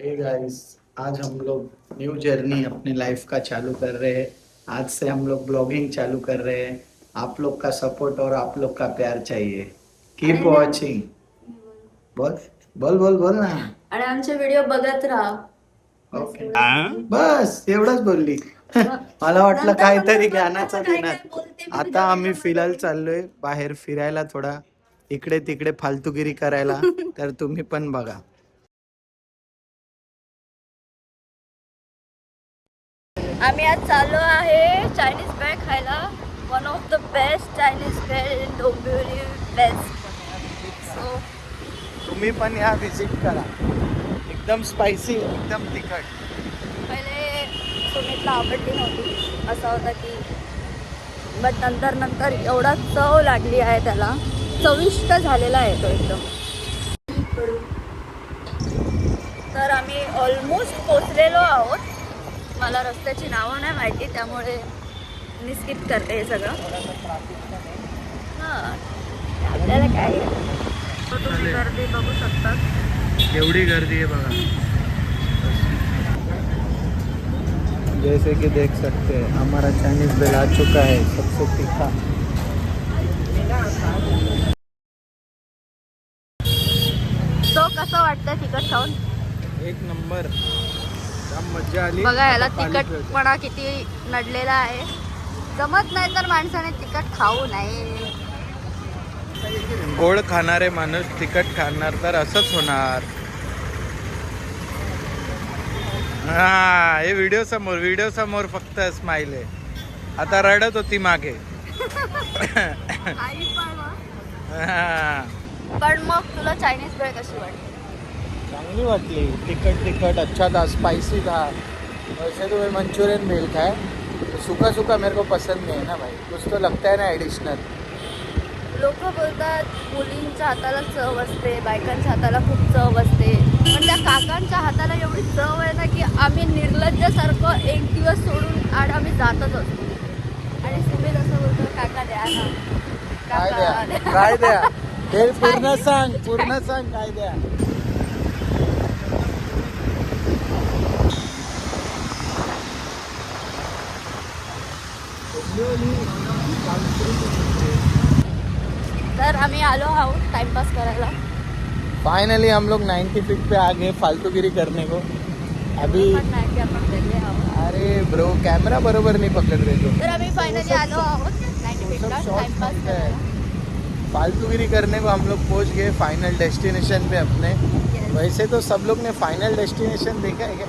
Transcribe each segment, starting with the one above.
Hey guys, आज हम लोग new journey अपने लाइफ का चालू कर रहे हैं। आज से हम लोग ब्लॉगिंग चालू कर रहे हैं। आप लोग का सपोर्ट और आप लोग का प्यार चाहिए। आणि कीप वॉचिंग। बोल बोल बोल बोल ना। आणि आमचे व्हिडिओ बघत राहा. बस ओके, एवढंच बोलली. बस एवढंच बोलली. मग मला वाटलं नंतर काहीतरी म्हणून बघ ज्ञानाचं कसं काय देणार. काय बोलते मी आता तुझ्या आम्ही फिरायला व्हिडिओमध्ये. चाललोय बाहेर फिरायला, थोडा इकडे तिकडे फालतूगिरी करायला. तर तुम्ही पण बघा. आम्ही आज चाललो आहे चायनीज भेळ खायला. One of the best Chinese bhel in Dombivli best. So तुम्ही पण या, विजिट करा. एकदम स्पायसी, एकदम तिखट. पहिले सुमितला आवडली नव्हती. असं होतं की बट नंतर नंतर एवढा चव लागली आहे त्याला. चविष्ट झालेला आहे तो एकदम. तर आम्ही ऑलमोस्ट पोचलेलो आहोत. मला रस्त्याची नावं नाही माहिती, त्यामुळे मी स्किप करते हे सगळं. हां, आपल्याला काय तो तुम्ही गर्दी बघू शकतात. केवढी गर्दी आहे बघा. जैसे कि देख सकते हैं हमारा चाइनीज बेल आ चुका है, सबसे तीखा. तो कसं वाटतं तिखट खाऊन? एक नंबर. जाम मज्जा आली. बघा याला आता पाणी पिऊया. तिखटपणा किती नडलेला आहे. जमत नाही तर माणसाने तिखट खाऊ नये. गोड खाणारे माणूस तिखट खाणार तर असंच होणार. हा, हे व्हिडिओ समोर फक्त स्माइल आहे. आता रडत होती मागे. आई पण हा. पण मग तुला चायनीज भेळ कशी वाटली? चांगली वाटली. तिखट अच्छा था, स्पाइसी था. वैसे तो मैं मंचूरियन भेल खाए, तो सूखा सूखा मेरे को पसंद नहीं है ना भाई. कुछ तो लगता है ना एडिशनल. लोक बोलतात मुलींच्या हाताला चव असते, बायकांच्या हाताला खूप चव असते. पण त्या काकांच्या हाताला एवढी चव आहे ना की आम्ही निर्लज्जासारखं एक दिवस सोडून आम्ही जातच असतो. आणि सुमित असं बोलतो, काका द्या ना, काय काका द्या, काय द्या, हे पूर्ण सांग काय द्या. तर आम्ही आलो आहोत टाइमपास करायला. फाइनली हम लोग 90 फीट पे आ गए फालतूगिरी करने को. अभी पण नाही की आपण वेगळे आहोत. अरे ब्रो, कैमरा बरोबर नहीं पकड़ रहे तो. तर आम्ही फायनली आलो आहोत 90 फीटला टाइमपास करायला. फालतूगिरी करने को हम लोग पहुंच गए फाइनल डेस्टिनेशन पे अपने. Yes. वैसे तो सब लोग ने फाइनल डेस्टिनेशन देखा है क्या?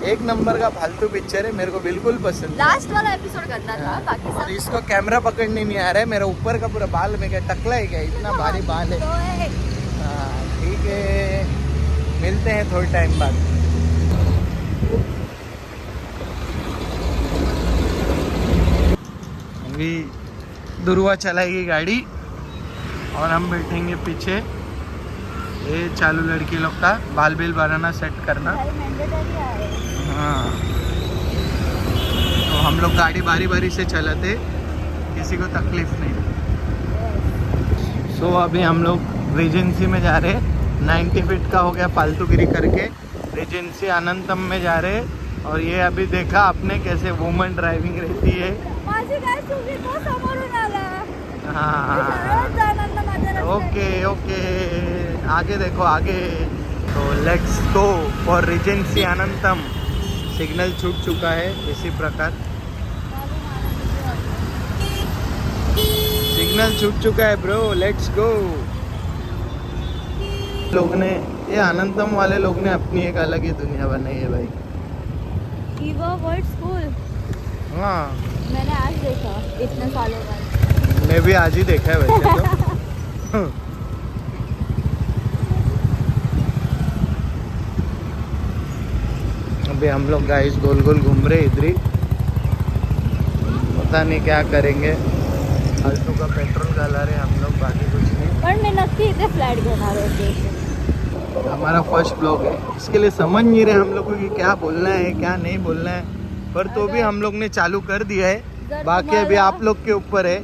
एक नंबर का फालतू पिक्चर है, मेरे को बिल्कुल पसंद है. लास्ट वाला एपिसोड करणार ना, बाकी और सब इसको कैमरा पकड़ने नहीं आ रहा है. मेरा ऊपर का पूरा बाल में क्या टकला है क्या? इतना भारी बाल है. तो है. हाँ, ठीक है, मिलते हैं थोड़े टाइम बाद. अभी दुर्वा चलाएगी गाड़ी और हम बैठेंगे पीछे. ये चालू लड़की लोग का बाल बिल बनाना, सेट करना. भाई mandatory आहे. हाँ, तो हम लोग गाड़ी बारी बारी से चलाते, किसी को तकलीफ नहीं. सो अभी हम लोग रेजेंसी में जा रहे. 90 फीट का हो गया फालतूगिरी करके. रेजेंसी अनंतम में जा रहे. और ये अभी देखा आपने कैसे वुमन ड्राइविंग रहती है. माझी काय चुकी, तो समोरून आला. हाँ, शाळेत जाणार ना माझ्या रस्त्याने. ओके, आगे देखो आगे. तो let's go for Regency Anantam. Signal छूट चुका है. इसी प्रकार सिग्नल छूट चुका है ब्रो. Let's go. लोग ने, ये अनंतम वाले लोग ने अपनी एक अलग ही दुनिया बनाई है भाई. ईवा वर्ल्ड स्कूल हाँ, मैंने आज देखा इतने सालों बाद. मैं भी आज ही देखा है वैसे तो. अभी हम लोग गाइस गोल गोल घूम रहे इधर ही. पता नहीं क्या करेंगे. फालतू का पेट्रोल डाला रहे हम लोग, बाकी कुछ नहीं. पण मी नक्की इथे फ्लॅट घेणार होते. हमारा फर्स्ट ब्लॉग है, इसके लिए समझ नहीं रहे हम लोग को कि क्या बोलना है क्या नहीं बोलना है. पर तो भी हम लोग ने चालू कर दिया है. बाकी अभी आप लोग के ऊपर है.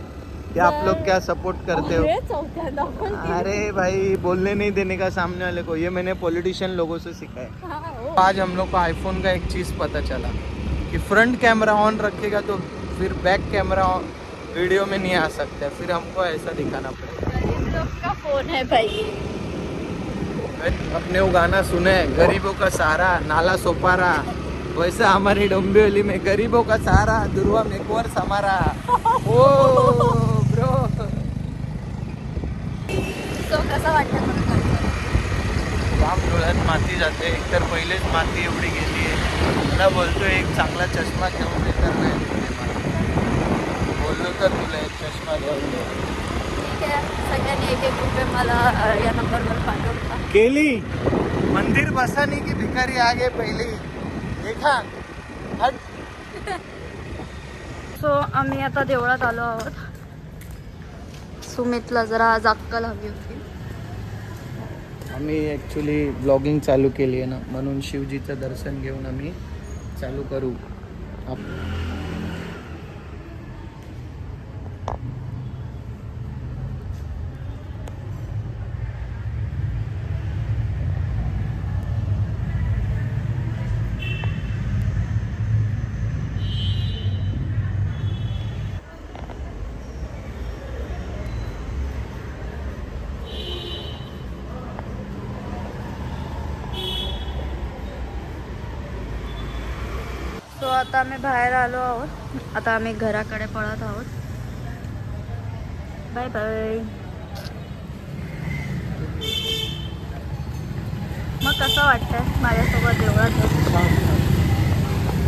कि आप लोग क्या सपोर्ट करते हो। अरे, चौथ्यांदा पण ती- अरे भाई बोलने नहीं देने का सामने वाले को, ये मैंने पॉलिटिशियन लोगों से सीखा है। हा, हो. आज हम लोग को आईफोन का एक चीज़ पता चला कि फ्रंट कैमरा ऑन रखेगा तो फिर बैक कैमरा वीडियो में नहीं आ सकता, फिर हमको ऐसा दिखाना पड़ेगा। गरीब लोग का फोन है भाई. अपने वो गाना सुने गरीबों का सहारा नाला सोपारा, वैसा हमारी डोंबिवली में गरीबों का सहारा दुर्वा मेकवर्स हमारा. ओ ब्रो, तो कसा वाटतं मला सांग. काम डोळ्यात माती जाते. एकतर पहिलेच माती एवढी गेली आहे. मला बोलतोय एक चांगला चष्मा घेऊन दे, तर नाही दिले मला. बोललो तर तुला एक चष्मा घेऊन दे. ठीक आहे, सगळ्यांनी एक रुपये मला या नंबरवर पाठवता. केली मंदिर बसाने की भिकारी आगे पहिली देखा हट. सो आम्ही आता देवळात आलो आहोत. सुमितला जरा आज अक्कल हवी होती. आम्ही ॲक्च्युली ब्लॉगिंग चालू केली आहे ना, म्हणून शिवजीचं दर्शन घेऊन आम्ही चालू करू. सो आता आम्ही बाहेर आलो आहोत. आता आम्ही घराकडे पळत आहोत. Bye bye. मग कसं वाटतंय माझ्यासोबत देवळात बसून?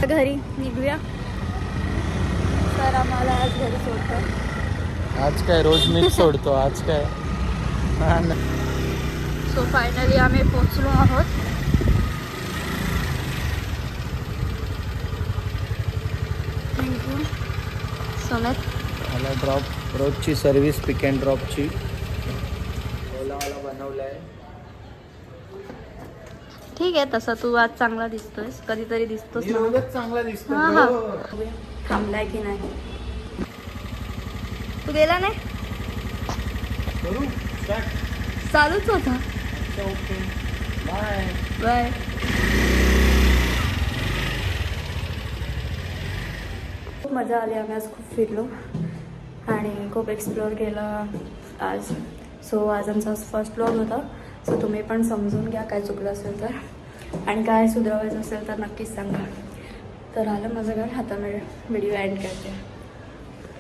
घरी निघूया. तर आम्हाला आज घरी सोडतं. आज काय रोज मीच सोडतो, आज काय. सो फायनली आम्ही पोचलो आहोत. थँक्यू सुमित. मला ड्रॉप रोजची सर्व्हिस पिक अँड ड्रॉपची ओलावाला बनवलं आहे. ठीक आहे, तसं तू आज चांगला दिसतोयस, कधीतरी दिसतोस मी ना. रोजच चांगला दिसतो हा, bro. हा. थांबलाय की नाही. तू गेला नाही. करू Start. चालूच होता. अच्छा, ओके बाय. बाय. खूप मजा आली. आम्ही आज खूप फिरलो आणि खूप एक्सप्लोअर केलं आज. सो आज आमचा फर्स्ट ब्लॉग होता. सो तुम्ही पण समजून घ्या काय चुकलं असेल तर, आणि काय सुधारायचं असेल तर नक्कीच सांगा. तर आलं माझं घर. आता मी व्हिडिओ एंड करते.